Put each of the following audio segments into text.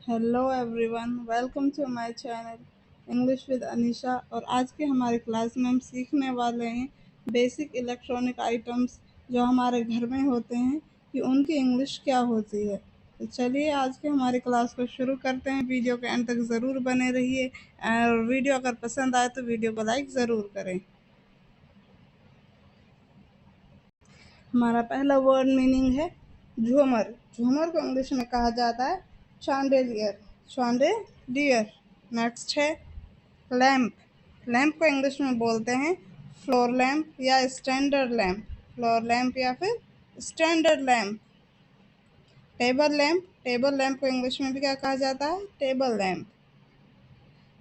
Hello everyone, welcome to my channel English with Anisha. और आज के हमारे क्लास में हम सीखने वाले हैं बेसिक इलेक्ट्रॉनिक आइटम्स जो हमारे घर में होते हैं कि उनकी इंग्लिश क्या होती है। तो चलिए आज के हमारे क्लास को शुरू करते हैं। वीडियो के अंत तक ज़रूर बने रहिए और वीडियो अगर पसंद आए तो वीडियो को लाइक ज़रूर करें। हमारा पहला वर्ड मीनिंग है झूमर। झूमर को इंग्लिश में कहा जाता है चांडेलियर। चांडेलियर। नेक्स्ट है लैम्प। लैम्प को इंग्लिश में बोलते हैं फ्लोर लैम्प या स्टैंडर्ड लैम्प। फ्लोर लैम्प या फिर standard lamp. Table lamp. Table lamp को इंग्लिश में भी क्या कहा जाता है? Table lamp.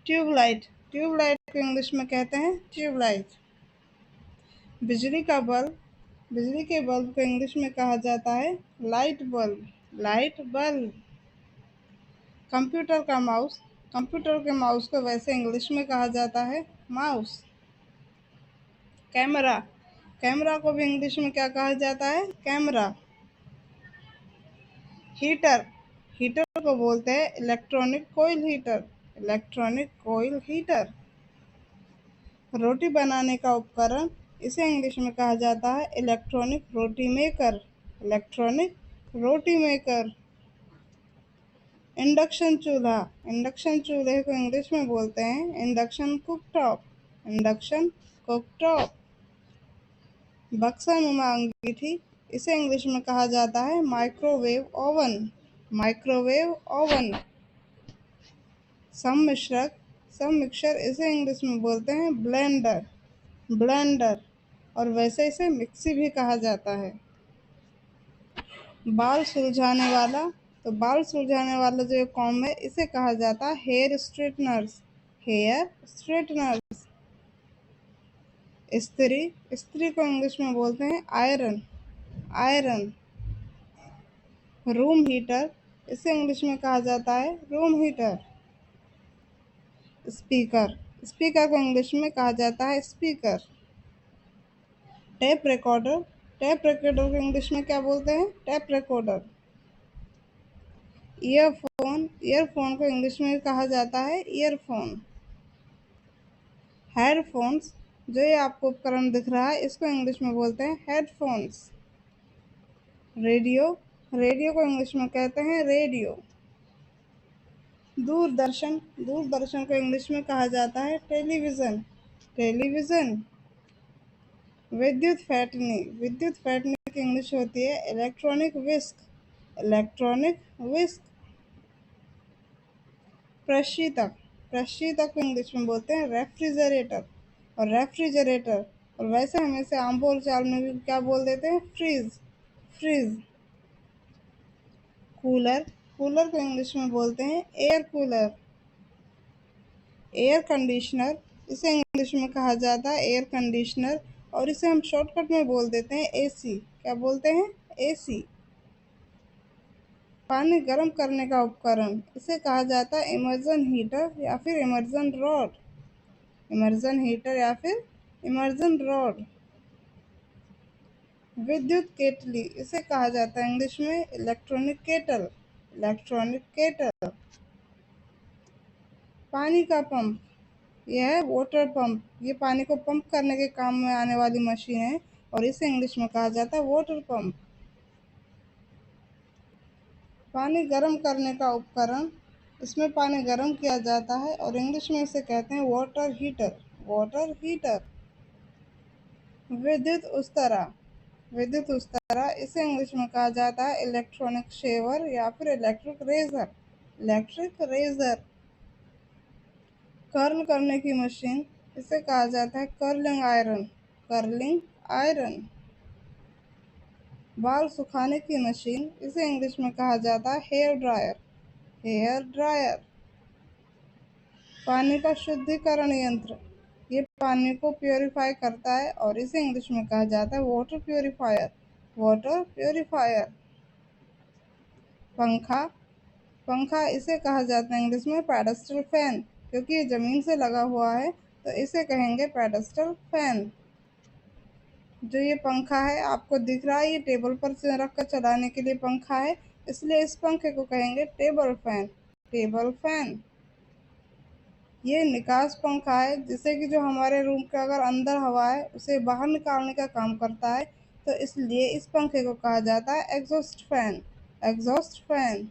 ट्यूबलाइट। ट्यूबलाइट को इंग्लिश में कहते हैं ट्यूबलाइट। बिजली का बल्ब। बिजली के बल्ब को इंग्लिश में कहा जाता है light bulb. Light bulb. Computer का माउस। कंप्यूटर के माउस को वैसे इंग्लिश में कहा जाता है माउस। कैमरा। कैमरा को भी इंग्लिश में क्या कहा जाता है? कैमरा। हीटर। हीटर को बोलते हैं इलेक्ट्रॉनिक कोयल हीटर। इलेक्ट्रॉनिक कोयल हीटर। रोटी बनाने का उपकरण, इसे इंग्लिश में कहा जाता है इलेक्ट्रॉनिक रोटी मेकर। इलेक्ट्रॉनिक रोटी मेकर। इंडक्शन चूल्हा। इंडक्शन चूल्हे को इंग्लिश में बोलते हैं इंडक्शन कुकटॉप। Induction cooktop. बक्सा नुमा अंगीठी, इसे इंग्लिश में कहा जाता है माइक्रोवेव ओवन। Microwave oven. सम्मिश्रक। सम्मिक्सर, इसे इंग्लिश में बोलते हैं ब्लेंडर। ब्लेंडर। और वैसे इसे मिक्सी भी कहा जाता है। बाल सुलझाने वाला। तो बाल सुलझाने वाला जो कॉम्ब है इसे कहा जाता है हेयर स्ट्रेटनर्स। Hair straighteners. इस्त्री। इस्त्री को इंग्लिश में बोलते हैं आयरन। आयरन। रूम हीटर, इसे इंग्लिश में कहा जाता है रूम हीटर। स्पीकर। स्पीकर को इंग्लिश में कहा जाता है speaker. Tape recorder. Tape recorder को इंग्लिश में क्या बोलते हैं? Tape recorder. ईयरफोन। ईयरफोन को इंग्लिश में कहा जाता है ईयरफोन। हेडफोन्स, जो ये आपको उपकरण दिख रहा है इसको इंग्लिश में बोलते हैं हेडफोन्स। रेडियो। रेडियो को इंग्लिश में कहते हैं रेडियो। दूरदर्शन। दूरदर्शन को इंग्लिश में कहा जाता है टेलीविज़न। टेलीविज़न। विद्युत फेटनी। विद्युत फेटनी की इंग्लिश होती है इलेक्ट्रॉनिक विस्क। इलेक्ट्रॉनिक विस्क। प्रशीतक। प्रशीतक को इंग्लिश में बोलते हैं रेफ्रिजरेटर। और रेफ्रिजरेटर, और वैसे हम इसे आम बोल चाल में भी क्या बोल देते हैं? फ्रीज। फ्रीज। कूलर। कूलर को इंग्लिश में बोलते हैं एयर कूलर। एयर कंडीशनर, इसे इंग्लिश में कहा जाता है एयर कंडीशनर। और इसे हम शॉर्टकट में बोल देते हैं एसी। क्या बोलते हैं? एसी। पानी गर्म करने का उपकरण, इसे कहा जाता है इमर्जन हीटर या फिर इमर्जन रॉड। इमर्जन हीटर या फिर इमर्जन रॉड। विद्युत केतली, इसे कहा जाता है इंग्लिश में इलेक्ट्रॉनिक केटल। Electronic kettle. पानी का पंप, यह है वाटर पंप। ये पानी को पंप करने के काम में आने वाली मशीन है और इसे इंग्लिश में कहा जाता है वाटर पंप। पानी गर्म करने का उपकरण, इसमें पानी गर्म किया जाता है और इंग्लिश में इसे कहते हैं वाटर हीटर। Water heater. विद्युत उस्तरा। विद्युत उस्तरा, इसे इंग्लिश में कहा जाता है इलेक्ट्रॉनिक शेवर या फिर electric razor. Electric razor. Curl करने की मशीन, इसे कहा जाता है कर्लिंग आयरन। Curling iron. बाल सुखाने की मशीन, इसे इंग्लिश में कहा जाता है हेयर ड्रायर। Hair dryer. पानी का शुद्धिकरण यंत्र, ये पानी को प्योरीफाई करता है और इसे इंग्लिश में कहा जाता है वाटर प्योरीफायर। Water purifier. पंखा। पंखा, इसे कहा जाता है इंग्लिश में पेडेस्टल फैन, क्योंकि ये ज़मीन से लगा हुआ है तो इसे कहेंगे पेडेस्टल फैन। जो ये पंखा है आपको दिख रहा है, ये टेबल पर से रख कर चलाने के लिए पंखा है, इसलिए इस पंखे को कहेंगे टेबल फैन। Table fan. ये निकास पंखा है, जिससे कि जो हमारे रूम के अगर अंदर हवा है उसे बाहर निकालने का काम करता है, तो इसलिए इस पंखे को कहा जाता है एग्जॉस्ट फैन। Exhaust fan.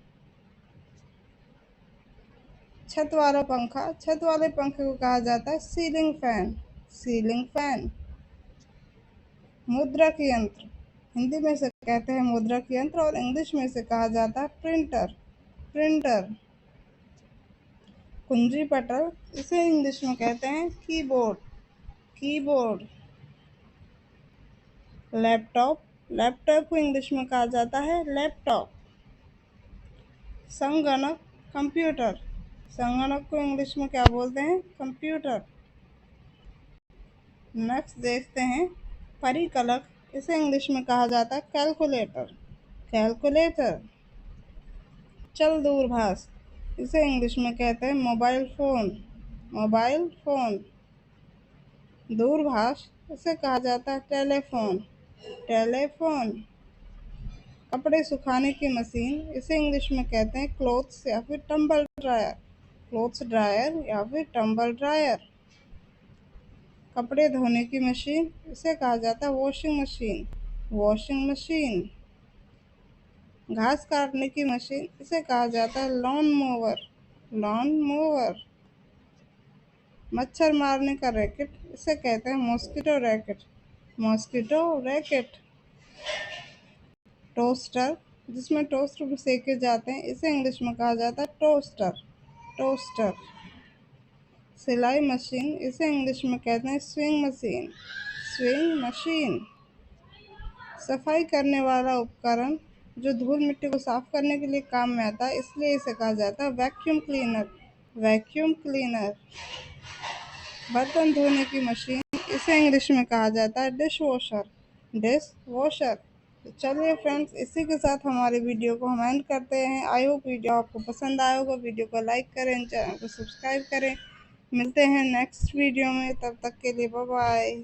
छत वाला पंखा, छत वाले पंखे को कहा जाता है सीलिंग फैन। Ceiling fan. मुद्रक यंत्र, हिंदी में से कहते हैं मुद्रक यंत्र और इंग्लिश में से कहा जाता है प्रिंटर। प्रिंटर। कुंजी पटल, इसे इंग्लिश में कहते हैं कीबोर्ड। कीबोर्ड। लैपटॉप, लैपटॉप को इंग्लिश में कहा जाता है लैपटॉप। संगणक, कंप्यूटर, संगणक को इंग्लिश में क्या बोलते हैं? कंप्यूटर। नेक्स्ट देखते हैं परिकलक, इसे इंग्लिश में कहा जाता है कैलकुलेटर। कैलकुलेटर। चल दूरभाष, इसे इंग्लिश में कहते हैं मोबाइल फोन। Mobile phone. दूरभाष, इसे कहा जाता है टेलीफोन। टेलीफोन। कपड़े सुखाने की मशीन, इसे इंग्लिश में कहते हैं क्लोथ्स या फिर टंबल ड्रायर। क्लोथ्स ड्रायर या फिर टंबल ड्रायर। कपड़े धोने की मशीन, इसे कहा जाता है वॉशिंग मशीन। Washing machine. घास काटने की मशीन, इसे कहा जाता है लॉन मोवर। Lawn mower. मच्छर मारने का रैकेट, इसे कहते हैं mosquito racket. Mosquito racket. Toaster, जिसमें टोस्ट सेके जाते हैं, इसे इंग्लिश में कहा जाता है टोस्टर। टोस्टर। सिलाई मशीन, इसे इंग्लिश में कहते हैं स्विंग मशीन। Swing machine. सफाई करने वाला उपकरण, जो धूल मिट्टी को साफ करने के लिए काम में आता है, इसलिए इसे कहा जाता है वैक्यूम क्लीनर। Vacuum cleaner. बर्तन धोने की मशीन, इसे इंग्लिश में कहा जाता है डिश वॉशर। Dish washer. तो चलिए फ्रेंड्स, इसी के साथ हमारे वीडियो को हम एंड करते हैं। आई होप वीडियो आपको पसंद आया होगा। वीडियो को लाइक करें, चैनल को सब्सक्राइब करें। मिलते हैं नेक्स्ट वीडियो में, तब तक के लिए बाय बाय।